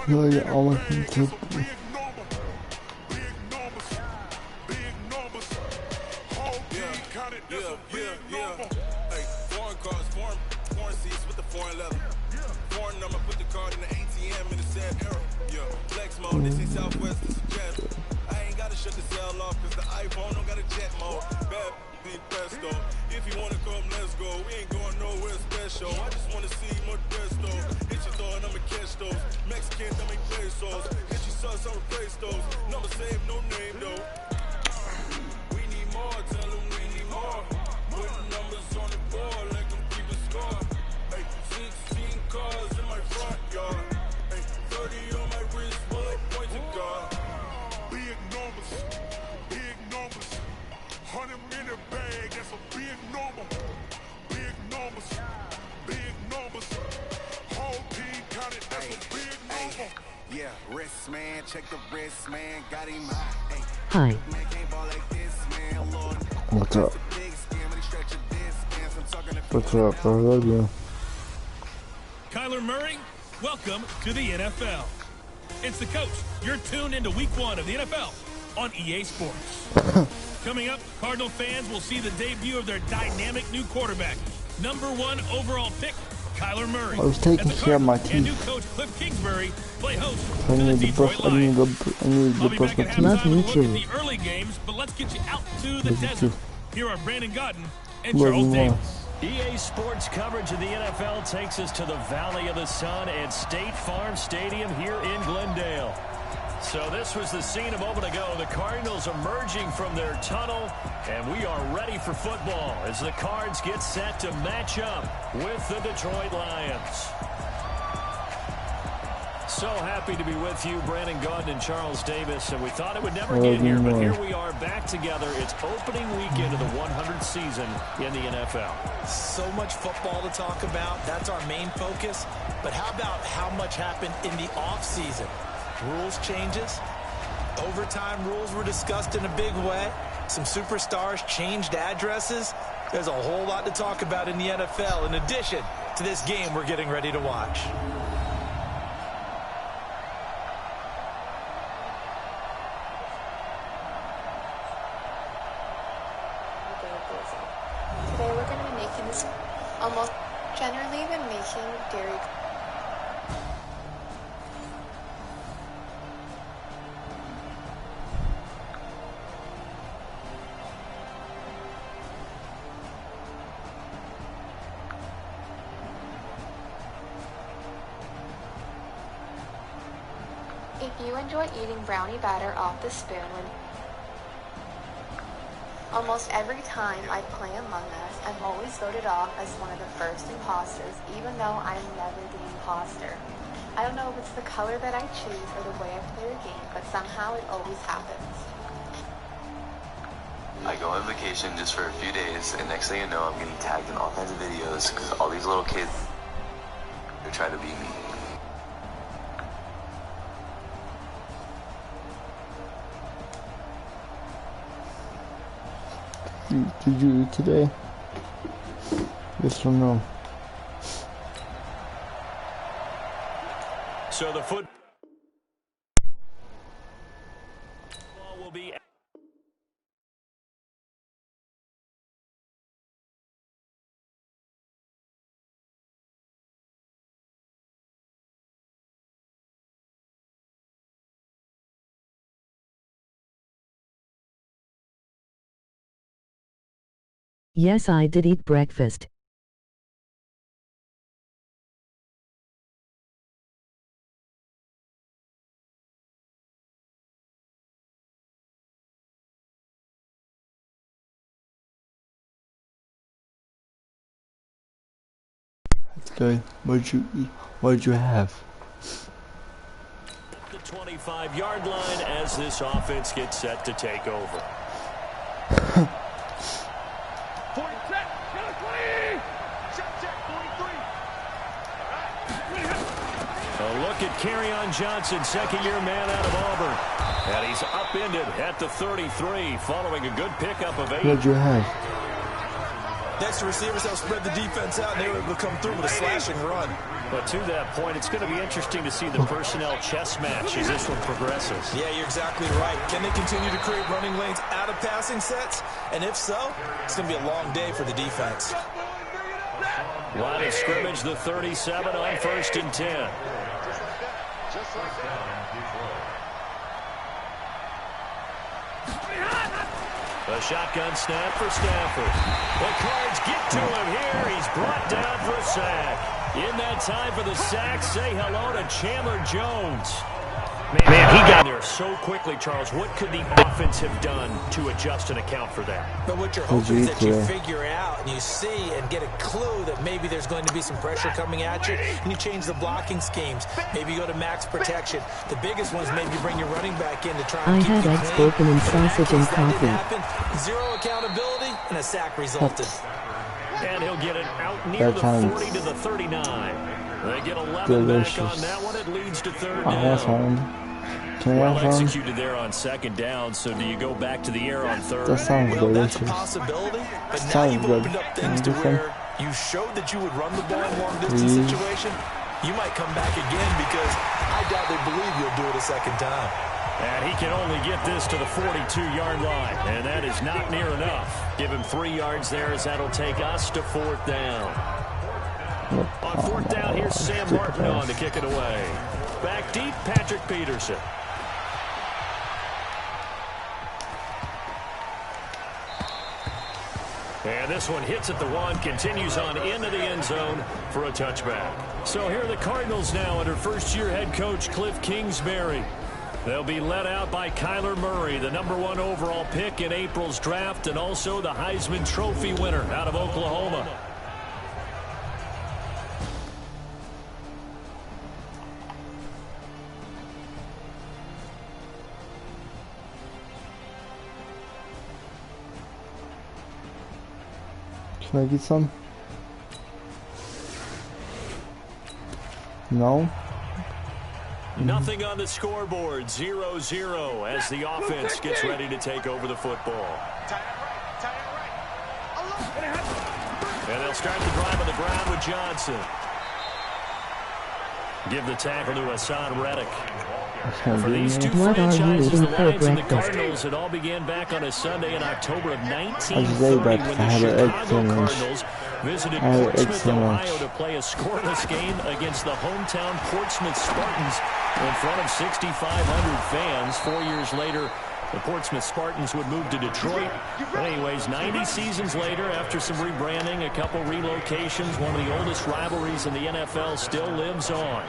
No, yeah, almost took. Hi. What's up? What's up? I love you. Kyler Murray, welcome to the NFL. It's the coach. You're tuned into week 1 of the NFL on EA Sports. Coming up, Cardinal fans will see the debut of their dynamic new quarterback, #1 overall pick, Kyler Murray. I was taking care of my teeth. And new coach Cliff Kingsbury play host I to the need to Detroit brush. I need Lions. to I'll be brush back my at teeth. halftime to look at the early games, but let's get you out to the desert. Here are Brandon Godden and Charles Davis. EA Sports coverage of the NFL takes us to the Valley of the Sun at State Farm Stadium here in Glendale. So this was the scene a moment ago. The Cardinals emerging from their tunnel, and we are ready for football as the Cards get set to match up with the Detroit Lions. So happy to be with you, Brandon Godden and Charles Davis, and we thought it would never get here, but here we are back together. It's opening weekend of the 100th season in the NFL. So much football to talk about. That's our main focus. But how about how much happened in the offseason? Rules changes. Overtime rules were discussed in a big way. Some superstars changed addresses. There's a whole lot to talk about in the NFL in addition to this game we're getting ready to watch. Today we're going to be making this almost generally been making dairy. If you enjoy eating brownie batter off the spoon when almost every time I play Among Us, I'm always voted off as one of the first imposters, even though I'm never the imposter. I don't know if it's the color that I choose or the way I play the game, but somehow it always happens. I go on vacation just for a few days, and next thing you know, I'm getting tagged in all kinds of videos because all these little kids are trying to beat me. Did you eat today? Yes or no? So the football will be... Yes, I did eat breakfast. That's good. What'd you eat? What'd you have? The 25-yard line as this offense gets set to take over. A look at Kerryon Johnson, second-year man out of Auburn. And he's upended at the 33 following a good pickup of 8. What'd you have? Next, the receivers help spread the defense out, and they were able to come through with a slashing run. But to that point, it's going to be interesting to see the personnel chess match as this one progresses. Yeah, you're exactly right. Can they continue to create running lanes out of passing sets? And if so, it's going to be a long day for the defense. Line of scrimmage, the 37 on 1st and 10. A shotgun snap for Stafford. The Cards get to him here. He's brought down for a sack. In that time for the sack, say hello to Chandler Jones. Man, he got there so quickly, Charles. What could the offense have done to adjust and account for that? But what you're hoping is that you figure out and you see and get a clue that maybe there's going to be some pressure coming at you, and you change the blocking schemes. Maybe you go to max protection. The biggest one is maybe bring your running back in to try and keep you clean. I had eggs, bacon, and sausage and coffee. Zero accountability, and a sack resulted. And he'll get it out near the 40 to the 39. They get 11 back on that one. It leads to 3rd down. Well executed there on 2nd down, so do you go back to the air on 3rd? That sounds well, delicious. That's a possibility, but now you've opened up things to where you showed that you would run the ball in long-distance situation. You might come back again because I doubt they believe you'll do it a second time. And he can only get this to the 42-yard line, and that is not near enough. Give him 3 yards there as that'll take us to 4th down. On 4th down, here's Sam Martin on to kick it away. Back deep, Patrick Peterson. And this one hits at the 1, continues on into the end zone for a touchback. So here are the Cardinals now under first-year head coach Cliff Kingsbury. They'll be led out by Kyler Murray, the #1 overall pick in April's draft, and also the Heisman Trophy winner out of Oklahoma. Can I get some? No. Nothing on the scoreboard, 0-0 as the offense gets ready to take over the football. And they'll start the drive on the ground with Johnson. Give the tackle to Hassan Reddick. For these two franchises, the Lions and the Cardinals, it all began back on a Sunday in October of 1930 when the Chicago Cardinals visited Portsmouth, Ohio to play a scoreless game against the hometown Portsmouth Spartans in front of 6,500 fans. 4 years later, the Portsmouth Spartans would move to Detroit. But anyways, 90 seasons later, after some rebranding, a couple relocations, one of the oldest rivalries in the NFL still lives on.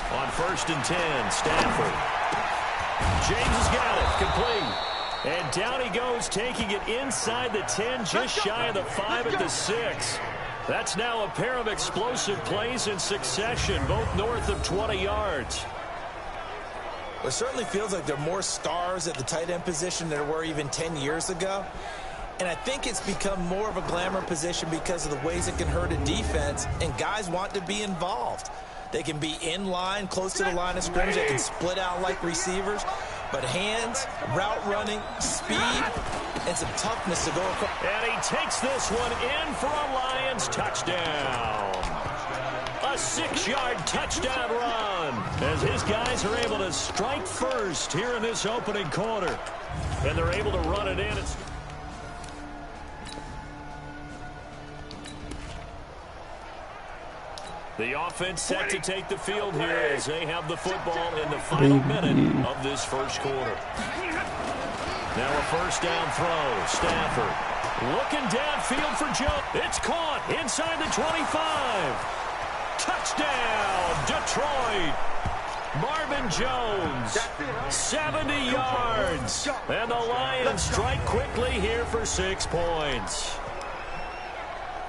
On 1st and 10, Stafford. James has got it, complete. And down he goes, taking it inside the 10, just shy of the 5 at the 6. That's now a pair of explosive plays in succession, both north of 20 yards. Well, it certainly feels like there are more stars at the tight end position than there were even 10 years ago. And I think it's become more of a glamour position because of the ways it can hurt a defense, and guys want to be involved. They can be in line, close to the line of scrimmage. They can split out like receivers. But hands, route running, speed, and some toughness to go across. And he takes this one in for a Lions touchdown. A 6-yard touchdown run as his guys are able to strike first here in this opening quarter. And they're able to run it in. The offense set to take the field here as they have the football in the final minute of this first quarter. Now a first down throw. Stafford looking downfield for Joe. It's caught inside the 25. Touchdown, Detroit. Marvin Jones, 70 yards. And the Lions strike quickly here for 6 points.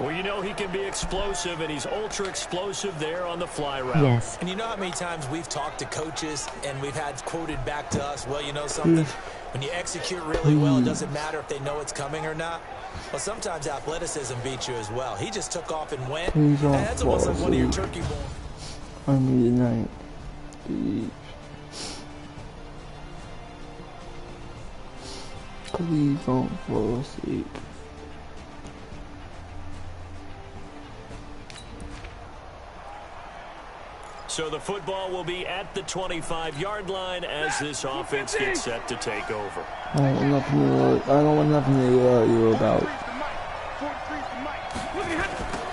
Well, you know he can be explosive, and he's ultra-explosive there on the fly route. Yes. And you know how many times we've talked to coaches, and we've had quoted back to us, well, you know something? When you execute really well, it doesn't matter if they know it's coming or not. Well, sometimes athleticism beats you as well. He just took off and went. Please don't That's almost fall like one of your asleep. turkey balls. I need a night. Please don't fall asleep. So the football will be at the 25-yard line as this offense gets set to take over. I don't want nothing to yell you about.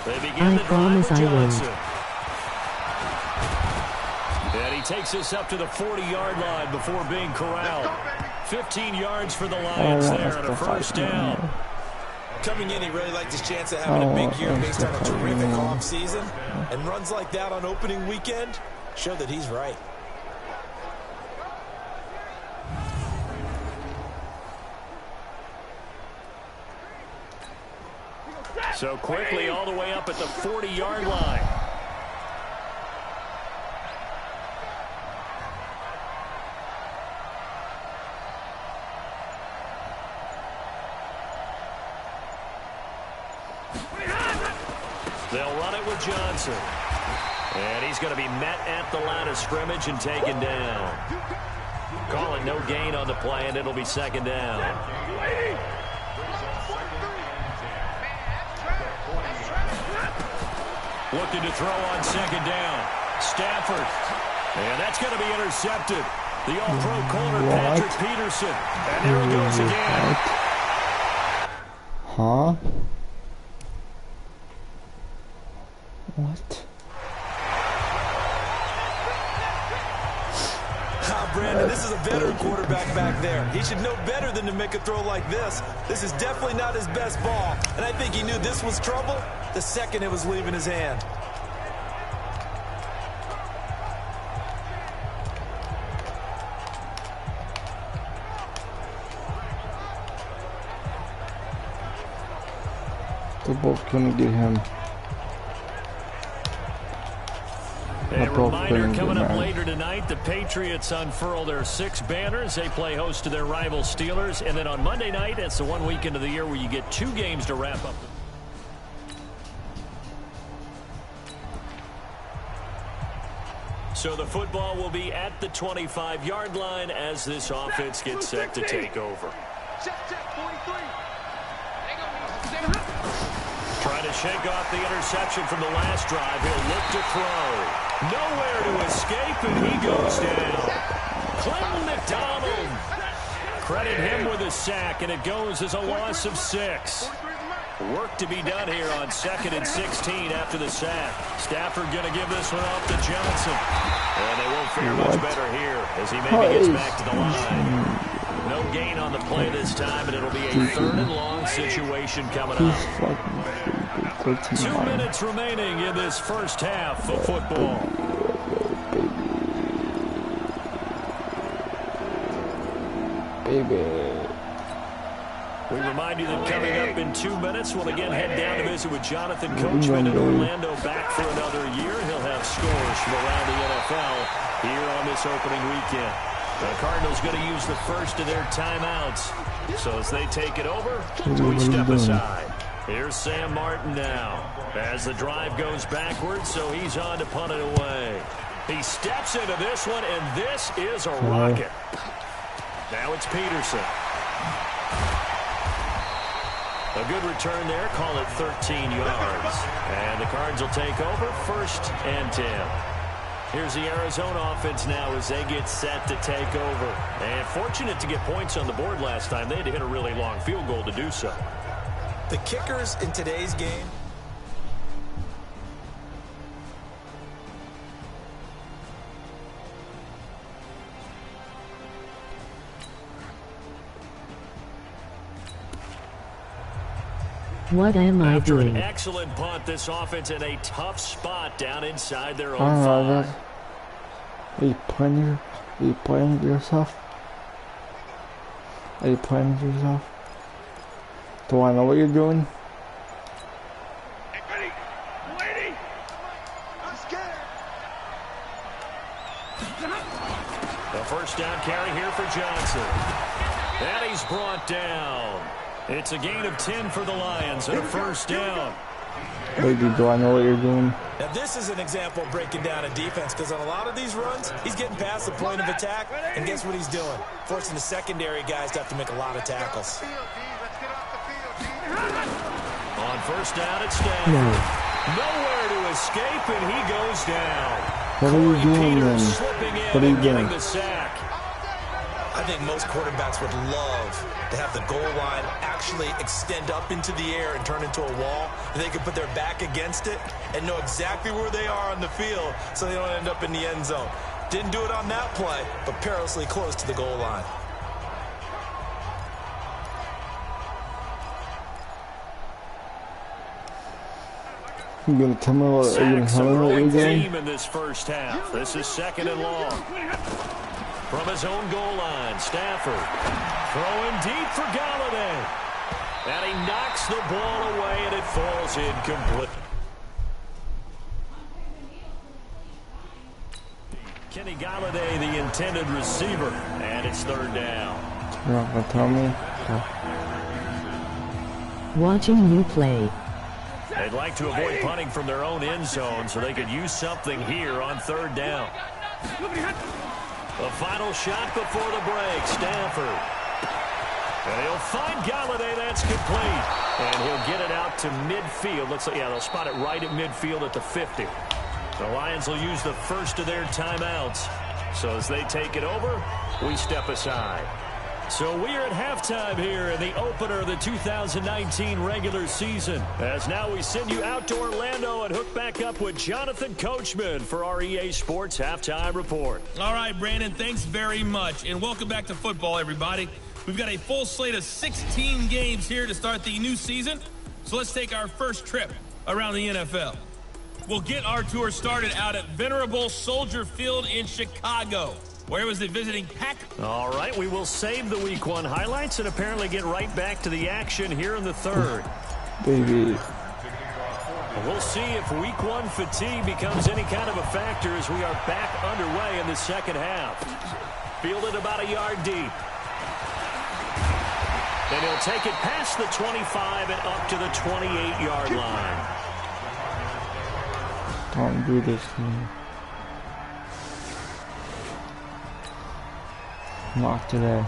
They begin I the drive promise with I won't. Johnson. And he takes us up to the 40-yard line before being corralled. 15 yards for the Lions there and a first down. Coming in, he really liked his chance of having a big year based on a terrific offseason. And runs like that on opening weekend show that he's right. So quickly all the way up at the 40-yard line. They'll run it with Johnson. And he's going to be met at the line of scrimmage and taken down. Call it no gain on the play, and it'll be second down. Looking to throw on second down. Stafford. And that's going to be intercepted. The all-pro corner, Patrick Peterson. And there it goes again. Huh? What? Brandon, this is a veteran quarterback back there. He should know better than to make a throw like this. This is definitely not his best ball. And I think he knew this was trouble the second it was leaving his hand. They're both gonna get him. A reminder coming up later tonight, the Patriots unfurl their 6 banners. They play host to their rival Steelers. And then on Monday night, it's the one weekend of the year where you get 2 games to wrap up. So the football will be at the 25-yard line as this offense gets set to take over. Trying to shake off the interception from the last drive. He'll look to throw. Nowhere to escape, and he goes down. Clinton McDonald. Credit him with a sack, and it goes as a loss of 6. Work to be done here on 2nd and 16 after the sack. Stafford going to give this one off to Johnson. And they won't fare much better here as he maybe gets back to the line. No gain on the play this time, and it'll be a 3rd and long situation coming up. 2 minutes remaining in this first half of football. Baby. We remind you that coming up in 2 minutes, we'll again head down to visit with Jonathan Coachman in Orlando, back for another year. He'll have scores from around the NFL here on this opening weekend. The Cardinals going to use the first of their timeouts. So as they take it over, we step aside. Here's Sam Martin now as the drive goes backwards, so he's on to punt it away. He steps into this one, and this is a rocket. Now it's Peterson. A good return there, call it 13 yards. And the Cards will take over 1st and 10. Here's the Arizona offense now as they get set to take over. And fortunate to get points on the board last time. They had to hit a really long field goal to do so. The kickers in today's game. What am I After an doing? excellent punt, this offense in a tough spot down inside their own I don't know 5. that. Are you playing with yourself? Are you playing with yourself? Do I know what you're doing? The first down carry here for Johnson. And he's brought down. It's a gain of 10 for the Lions and a first down. Baby, do I know what you're doing? Now, this is an example of breaking down a defense because on a lot of these runs, he's getting past the point of attack, and guess what he's doing? Forcing the secondary guys to have to make a lot of tackles. On first down, it's Stafford. Nowhere to escape, and he goes down. What are you doing then? What are you doing? The sack. I think most quarterbacks would love to have the goal line actually extend up into the air and turn into a wall, and they can put their back against it and know exactly where they are on the field so they don't end up in the end zone. Didn't do it on that play, but perilously close to the goal line. You gonna tell me what you're doing? Team in this first half. This is second and long. From his own goal line, Stafford throwing deep for Galladay. And he knocks the ball away, and it falls incomplete. Kenny Galladay, the intended receiver, and it's third down. You're not gonna tell me? Watching you play. They'd like to avoid punting from their own end zone so they could use something here on third down. The final shot before the break, Stafford. And he'll find Galladay, that's complete. And he'll get it out to midfield. They'll spot it right at midfield at the 50. The Lions will use the first of their timeouts. So as they take it over, we step aside. So we are at halftime here in the opener of the 2019 regular season. As now we send you out to Orlando and hook back up with Jonathan Coachman for our EA Sports Halftime Report. All right, Brandon, thanks very much. And welcome back to football, everybody. We've got a full slate of 16 games here to start the new season. So let's take our first trip around the NFL. We'll get our tour started out at venerable Soldier Field in Chicago. Where was the visiting Pack? All right, we will save the Week 1 highlights and apparently get right back to the action here in the third. Baby. We'll see if Week 1 fatigue becomes any kind of a factor as we are back underway in the second half. Fielded about a yard deep. And he'll take it past the 25 and up to the 28-yard line. Don't do this to me. Not today.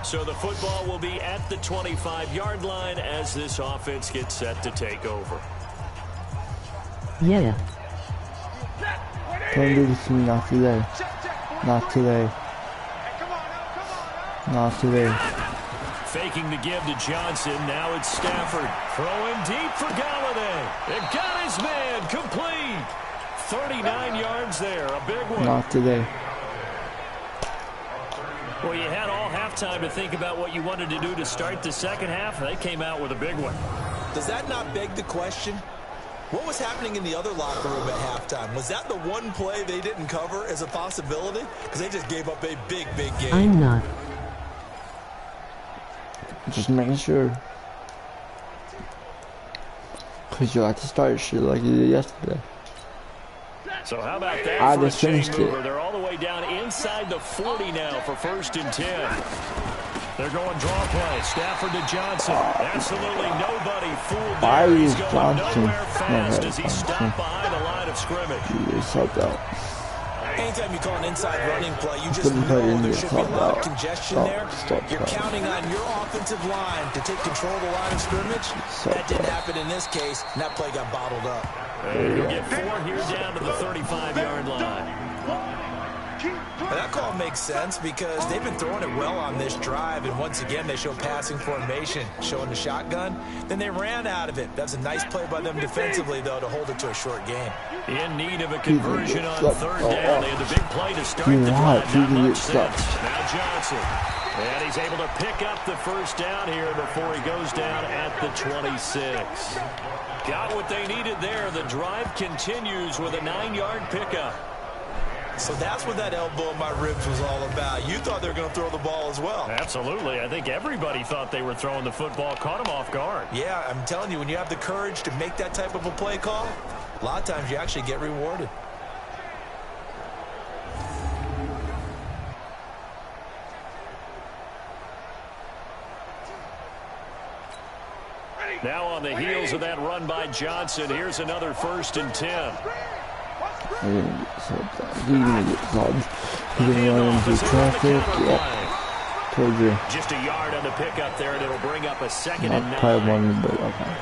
So the football will be at the 25-yard line as this offense gets set to take over. Yeah. Don't do this to me, not today. Not today. Not today. Faking the give to Johnson. Now it's Stafford. Throwing deep for Galladay. It got his man complete. 39 yards there. A big one. Not today. Well, you had all halftime to think about what you wanted to do to start the second half. They came out with a big one. Does that not beg the question? What was happening in the other locker room at halftime? Was that the one play they didn't cover as a possibility? Because they just gave up a big, big game. I'm not. Just making sure. Because you like to start shit like you did yesterday. So how about that I for a just chain finished mover? it. They're all the way down inside the 40 now for first and 10. They're going draw play. Stafford to Johnson. Absolutely nobody fooled Why there. is He's going Johnson? nowhere fast Okay, as he stopped behind the line of scrimmage. You just subbed out. Anytime you call an inside running play, you just Couldn't play know in there the should be a club lot of out. congestion Stop, there. stop, You're stop. counting on your offensive line to take control of the line of scrimmage. That didn't happen in this case, and that play got bottled up. And you'll get 4 here down to the 35-yard line. Now, that call makes sense because they've been throwing it well on this drive, and once again they show passing formation, showing the shotgun. Then they ran out of it. That's a nice play by them defensively, though, to hold it to a short game. In need of a conversion on third down. They had the big play to start the drive. Not much sense. Now Johnson. And he's able to pick up the first down here before he goes down at the 26. Got what they needed there. The drive continues with a 9-yard pickup. So that's what that elbow in my ribs was all about. You thought they were going to throw the ball as well. Absolutely. I think everybody thought they were throwing the football, caught him off guard. Yeah, I'm telling you, when you have the courage to make that type of a play call, a lot of times you actually get rewarded. Now on the heels of that run by Johnson, here's another 1st and 10. He's gonna get subbed. He's gonna run into traffic. Yep. Told you. Just a yard on the pickup there, and it'll bring up a 2nd and 9. Probably one, but okay.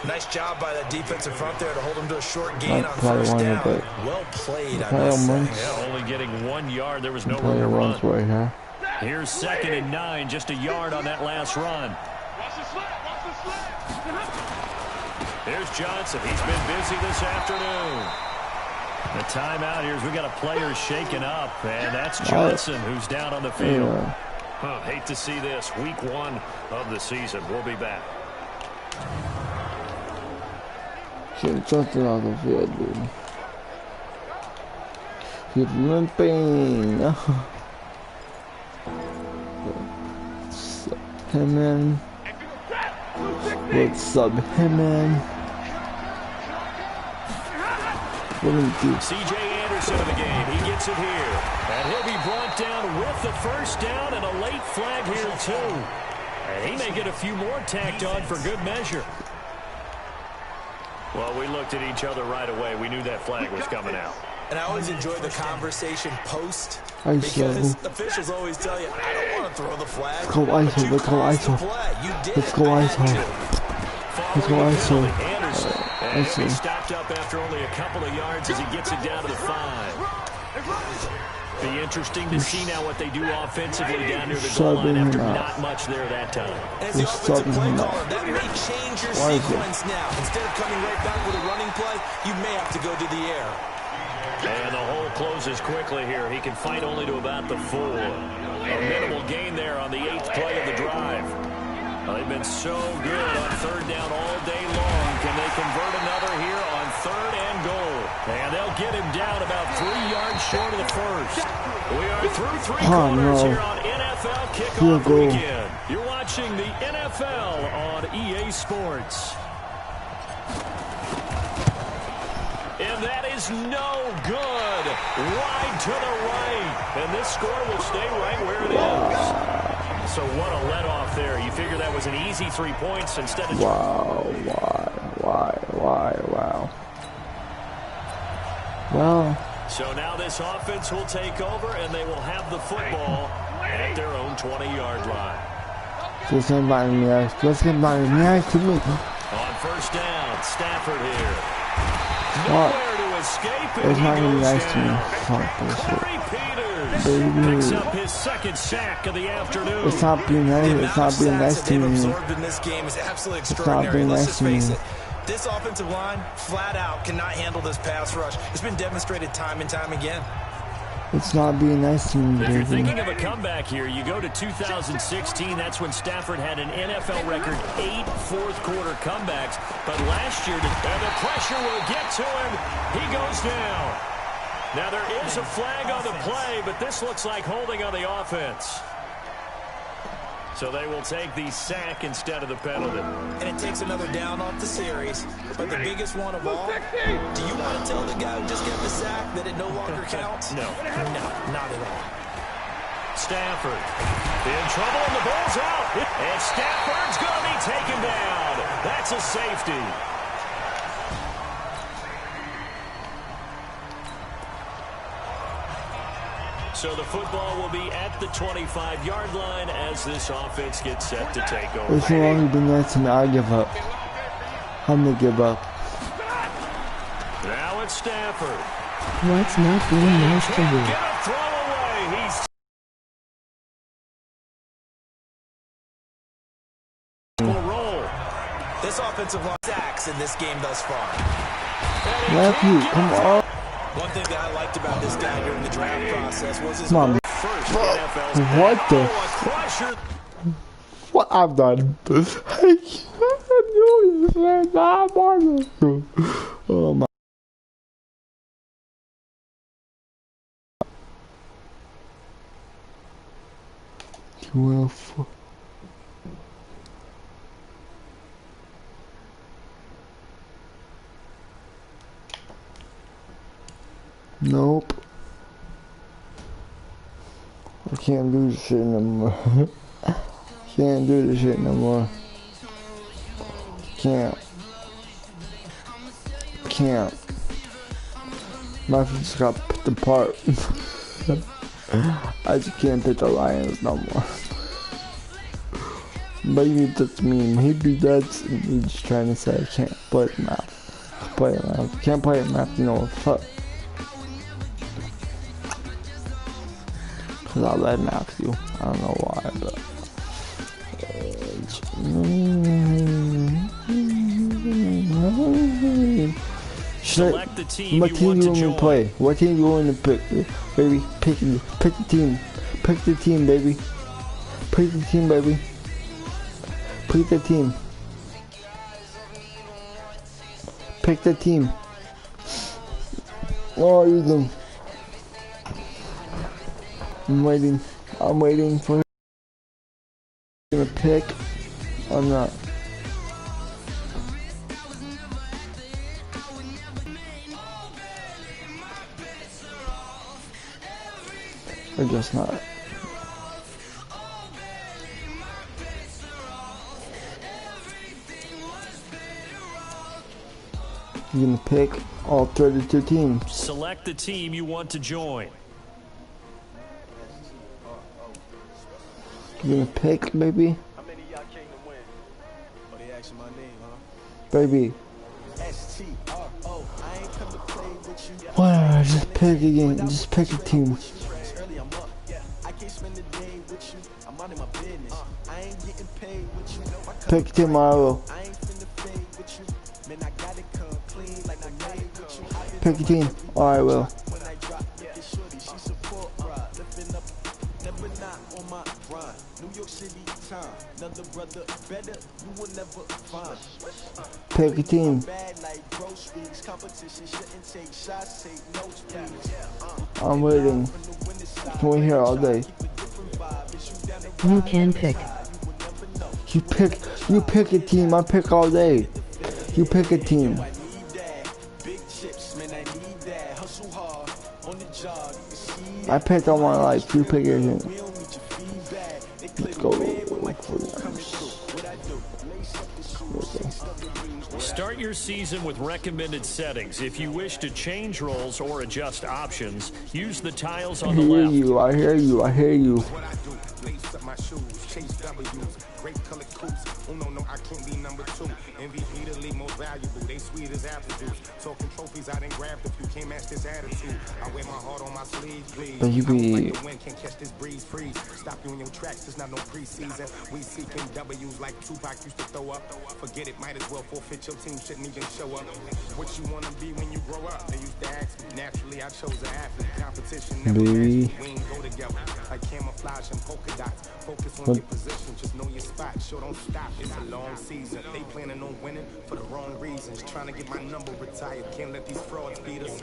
Nice job by that defensive front there to hold him to a short gain on probably 1st one, down. but Well played, I must say. Yeah, only getting 1 yard. There was no room to run. Right here. Here's 2nd and 9, just a yard on that last run. Here's Johnson. He's been busy this afternoon. The timeout here is we got a player shaken up, and that's Johnson who's down on the field. Hate to see this. Week 1 of the season. We'll be back. Shit, Johnson on the field, dude. He's limping. Him in. Let's sub him in. C.J. Anderson of the game. He gets it here. And he'll be brought down with the 1st down and a late flag here, too. And he may get a few more tacked on for good measure. Well, we looked at each other right away. We knew that flag was coming out. And I always enjoy the conversation post because officials always tell you, I don't want to throw the flag. Let's go ISO. Let's go ISO. Let's go ISO. Let's go ISO. And he stopped up after only a couple of yards as he gets it down to the 5. Be interesting to see now what they do offensively down near the goal line after not much there that time. As the offensive play caller, that may change your sequence now. Instead of coming right back with a running play, you may have to go to the air. And the hole closes quickly here. He can fight only to about the 4. A minimal gain there on the 8th play of the drive. They've been so good on 3rd down all day long. Can they convert another here on 3rd and goal? And they'll get him down about 3 yards short of the 1st. We are through 3 quarters here on NFL Kickoff Weekend. You're watching the NFL on EA Sports. And that is no good. Wide to the right. And this score will stay right where it is. So what a let-off there. You figure that was an easy 3 points instead of... Wow. Well. So now this offense will take over, and they will have the football at their own 20-yard line. Let's get by me. Let's get by me. On 1st down, Stafford here. Nowhere to escape, and it's not going to be nice to me. Corey Peters picks up his 2nd sack of the afternoon. It's not being nice. It's not being nice to me. Absorbed in this game is absolutely extraordinary. Let's just face it. This offensive line, flat out, cannot handle this pass rush. It's been demonstrated time and time again. It's not being nice to me, If you're thinking of a comeback here, you go to 2016. That's when Stafford had an NFL record 8 fourth-quarter comebacks. But last year, and the pressure will get to him. He goes down. Now, there is a flag on the play, but this looks like holding on the offense. So they will take the sack instead of the penalty. And it takes another down off the series. But the biggest one of all, do you want to tell the guy who just got the sack that it no longer counts? No. No, not at all. Stafford in trouble, and the ball's out. And Stafford's going to be taken down. That's a safety. So the football will be at the 25-yard line as this offense gets set to take over. It's no longer been nice to me. I give up. I'm going to give up. Now it's Stafford. What's not being nice to you? Get a throw away. He's roll. This offensive line sacks in this game thus far. Matthew, come on. One thing that I liked about this guy during the draft process was his Come on. first NFL. What the? What I've done? I knew this, man. Oh my. Nope. I can't do this shit no more. Can't do this shit no more. Can't. Matthew just got picked apart. I just can't pick the Lions no more. Maybe that's me. Maybe that's me just trying to say I can't play math. Can't play math, you know what? Fuck. Cause I led Matthew. I don't know why, but. Select the team what you team want you to want join. to play? What team you want to pick, baby? Pick the team. Pick the team, baby. Pick the team, baby. Pick the team. Pick the team. Oh, you them. I'm waiting for him to pick or not. Or just not. You're gonna pick all 32 teams. Select the team you want to join. You're gonna pick, baby. How many of y'all came to win? Oh, they asking my name, huh? Baby. S-T-R-O. I ain't come to play with you. Whatever, just pick again. Just pick a team. Early I'm up. I can't spend the day with you. I'm out of my business. I ain't getting paid with you. Pick a team, I will. I ain't finna fade with you. Man, I got it come clean like I made with you. Pick a team, or I will. When I drop, look at shorty, she support ride. Lifting up, never not on my grind. New York City time, another brother better, you will never find. Pick a team. Bad like groceries, competition shouldn't take shots, take notes, please. I'm waiting. Can we hear all day? You can pick. You pick a team. I pick all day. You pick a team. I need that, big chips, man, I need that. Hustle hard, on the job, you can see that. I picked all my life. You pick a team. We don't need your feedback. They clear Let's the go. way when my crew coming through. What I do, lace up the shoes, lace up the rings. Start your season with recommended settings. If you wish to change roles or adjust options, use the tiles on the left. I hear you. What I do, lace up my shoes, chase W's, great color coops. Oh no, I can't be number 2. MVP the league most valuable, they sweet as apple juice. Talking trophies, I didn't grab a few, can't match this attitude. I wear my heart on my sleeve, please. But you I be- like the wind, can't catch this breeze, freeze. Stop you in your tracks, it's not no preseason. We seeking W's like Tupac used to throw up. Forget it, might as well forfeit, your team shouldn't even show up. What you wanna be when you grow up? They used to ask me, naturally I chose an athlete. Competition never Baby. matched, we ain't go together. Like camouflage and polka dots. Focus on What? your position, just know your spot. Sure, don't stop, it's a long season. They planning on winning for the wrong reasons. Trying to get my number retired, can't let these frauds beat us.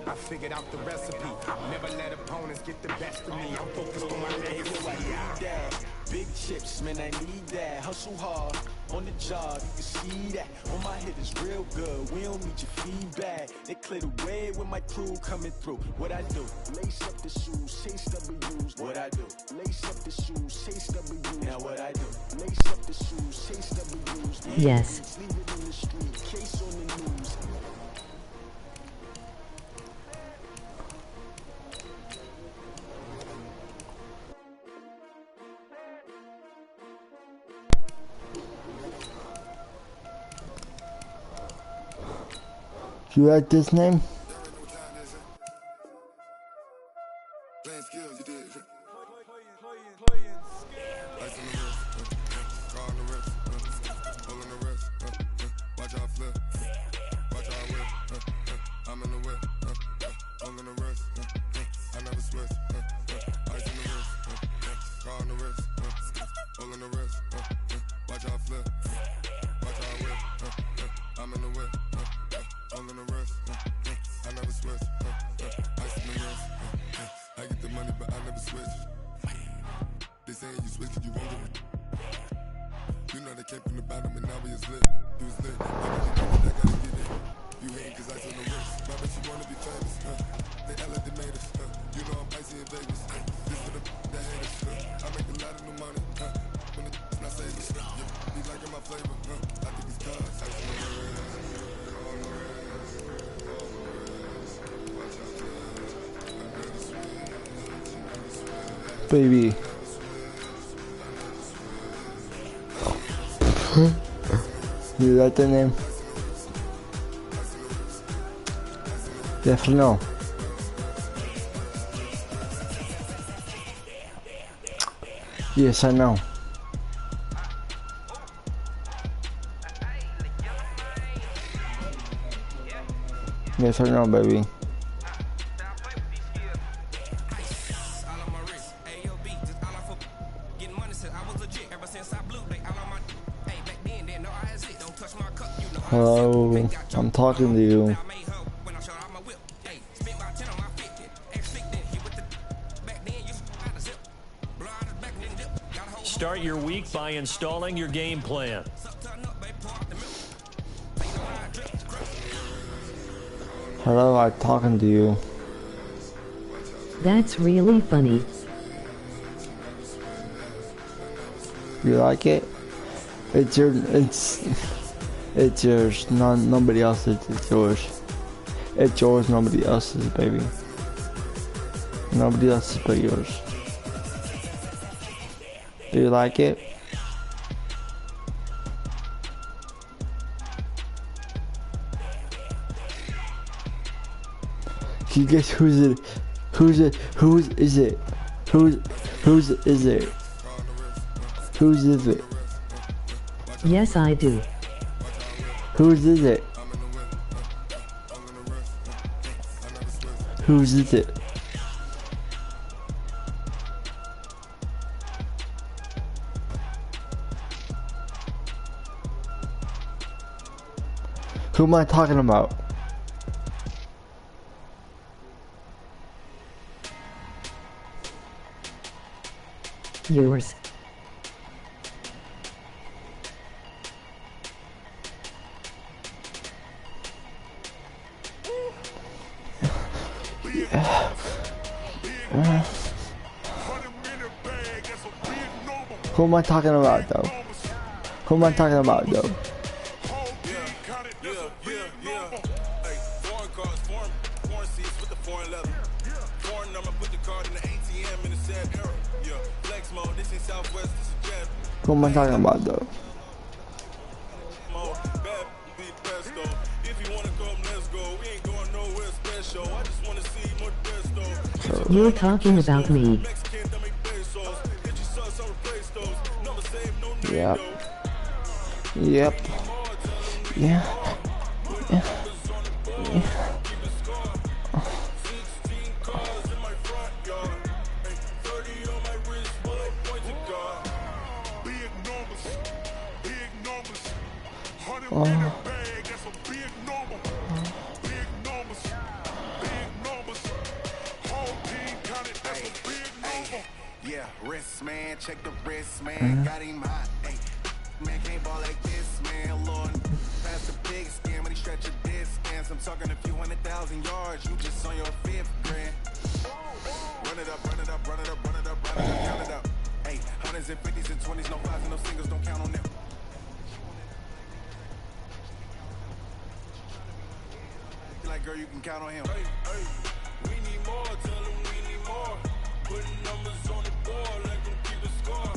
I figured out the recipe. Never let opponents get the best of me. I'm focused on my legacy. I need that. Big chips, man, I need that. Hustle hard, on the job, you can see that. On my head is real good, we don't need your feedback. They clear the way when my crew coming through. What I do, lace up the shoes, chase W's. What I do, lace up the shoes, chase W's. Now what I do, lace up the shoes, chase W's. Yes. Leave it in the street, case on the news. You like this name? Playing skills, you did. Watch out flip, watch out whip. I'm in the whip, all in the wrist. I never switch. Ice in the wrist, car on the wrist, all in the wrist. Watch out flip, watch out whip. I'm in the whip, all in the wrist. I never switch. Ice in the wrist. I get the money, but I never switch. They saying you switch, you won't get it. You know they came from the bottom and now we is lit. You was lit, I gotta get it. You hating cause ice on the wrist. My bitch, you wanna be famous, They Ella made us, You know I'm icy in Vegas, This for the that haters, I make a lot of new money, When it's not saving, Be liking my flavor, I think it's cars. I baby. You like the name? Yes or no? Yes, I know. Yes or no, baby? Hello, I'm talking to you. Start your week by installing your game plan. Hello, I'm talking to you. That's really funny. You like it? It's yours. Nobody else's. It's yours. It's yours. Nobody else's, baby. Nobody else's but yours. Do you like it? Can you guess who's it? Whose is it? Whose is it? Whose is it? Yes, I do. Whose is it? Whose is it? Who am I talking about? Yours. Who am I talking about though? Who am I talking about though? Who am I talking about though? You're talking about me. Yep. Yep. Yeah. Yeah. Yeah. Yeah, wrist man, check the wrist man, got him hot. Hey, man can't ball like this, man. Lord, past the big scam when he stretch a distance. I'm talking a few 100,000 yards, you just on your fifth grand. Run it up, run it up, run it up, run it up, run it up, count it up. Hey, hundreds and fifties and 20s, no fives and no singles, don't count on them. Like girl, you can count on him. Hey, hey, we need more, tell him we need more. Putting numbers on the board, let them keep a score.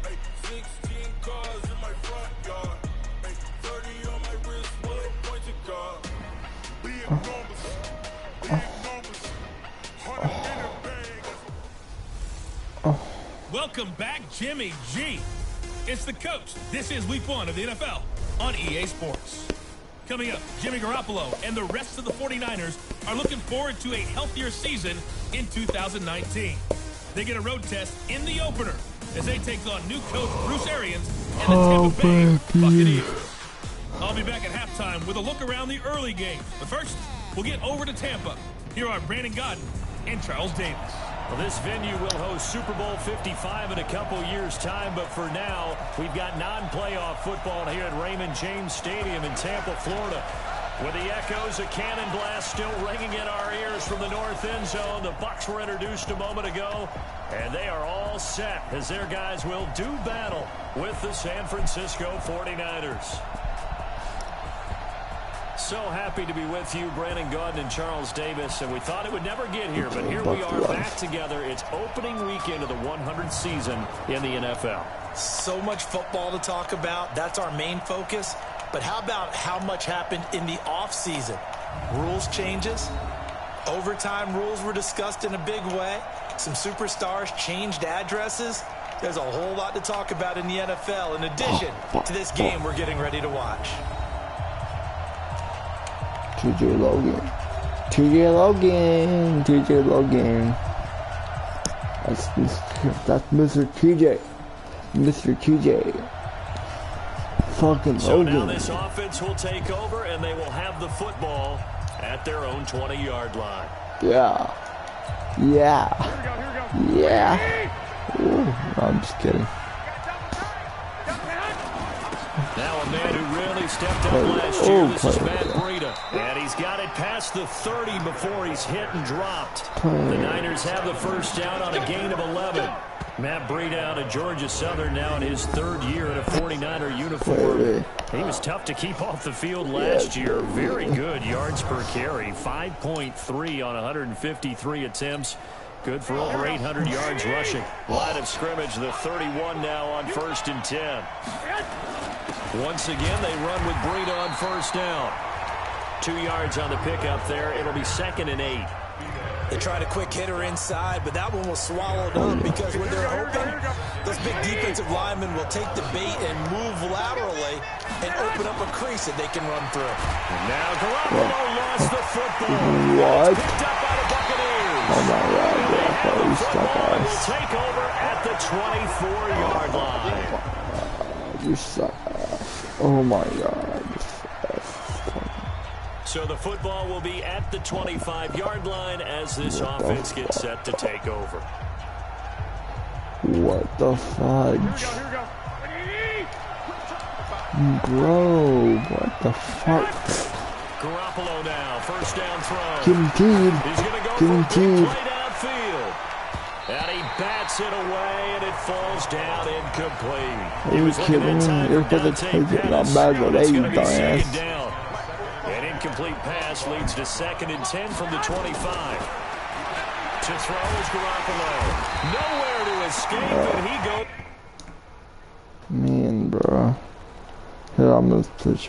Hey, 16 cars in my front yard. Hey, 30 on my wrist, bullet pointed car. Big numbers, big numbers. 100 in a bag. Welcome back, Jimmy G. It's the coach. This is week 1 of the NFL on EA Sports. Coming up, Jimmy Garoppolo and the rest of the 49ers are looking forward to a healthier season in 2019. They get a road test in the opener as they take on new coach Bruce Arians and the Tampa Bay Buccaneers. I'll be back at halftime with a look around the early game. But first, we'll get over to Tampa. Here are Brandon Godden and Charles Davis. Well, this venue will host Super Bowl 55 in a couple years' time, but for now, we've got non-playoff football here at Raymond James Stadium in Tampa, Florida. With the echoes of cannon blast still ringing in our ears from the north end zone, the Bucs were introduced a moment ago, and they are all set as their guys will do battle with the San Francisco 49ers. So happy to be with you, Brandon Gaudin and Charles Davis, and we thought it would never get here, but here we are back together. It's opening weekend of the 100th season in the NFL. So much football to talk about. That's our main focus. But how about how much happened in the offseason? Rules changes. Overtime rules were discussed in a big way. Some superstars changed addresses. There's a whole lot to talk about in the NFL in addition to this game we're getting ready to watch. TJ Logan. TJ Logan. TJ Logan. That's Mr. TJ. Mr. TJ. Fucking so Logan. Now this offense will take over, and they will have the football at their own 20-yard line. Yeah. Yeah. Yeah. Ooh, no, I'm just kidding. Now a man who really stepped up last year. This is Matt Breida. And he's got it past the 30 before he's hit and dropped. The Niners have the first down on a gain of 11. Matt Breida out of Georgia Southern now in his third year in a 49er uniform. He was tough to keep off the field last year. Very good yards per carry. 5.3 on 153 attempts. Good for over 800 yards rushing. Line of scrimmage, the 31 now on 1st and 10. Once again, they run with Breida on first down. 2 yards on the pickup there. It'll be 2nd and 8. They tried a quick hitter inside, but that one was swallowed up because when they're open, those big defensive linemen will take the bait and move laterally and open up a crease that they can run through. And now Garoppolo lost the football. What? Picked up by the Buccaneers. Oh my God, They have the football and will ass. take over at the 24-yard line. You suck. Oh my God. So the football will be at the 25-yard line as this offense gets set to take over. What the fudge? Bro, what the fuck? Garoppolo now, first down throw. Guaranteed. He's going to go Guaranteed. for a big play downfield. And he bats it away, and it falls down incomplete. Are you kidding me? You're gonna take it. I'm mad at It's you, going to be second dumbass. down. An incomplete pass leads to 2nd and 10 from the 25. To throw is Garoppolo. Nowhere to escape, and he goes. Man, bro. Here, I'm gonna switch.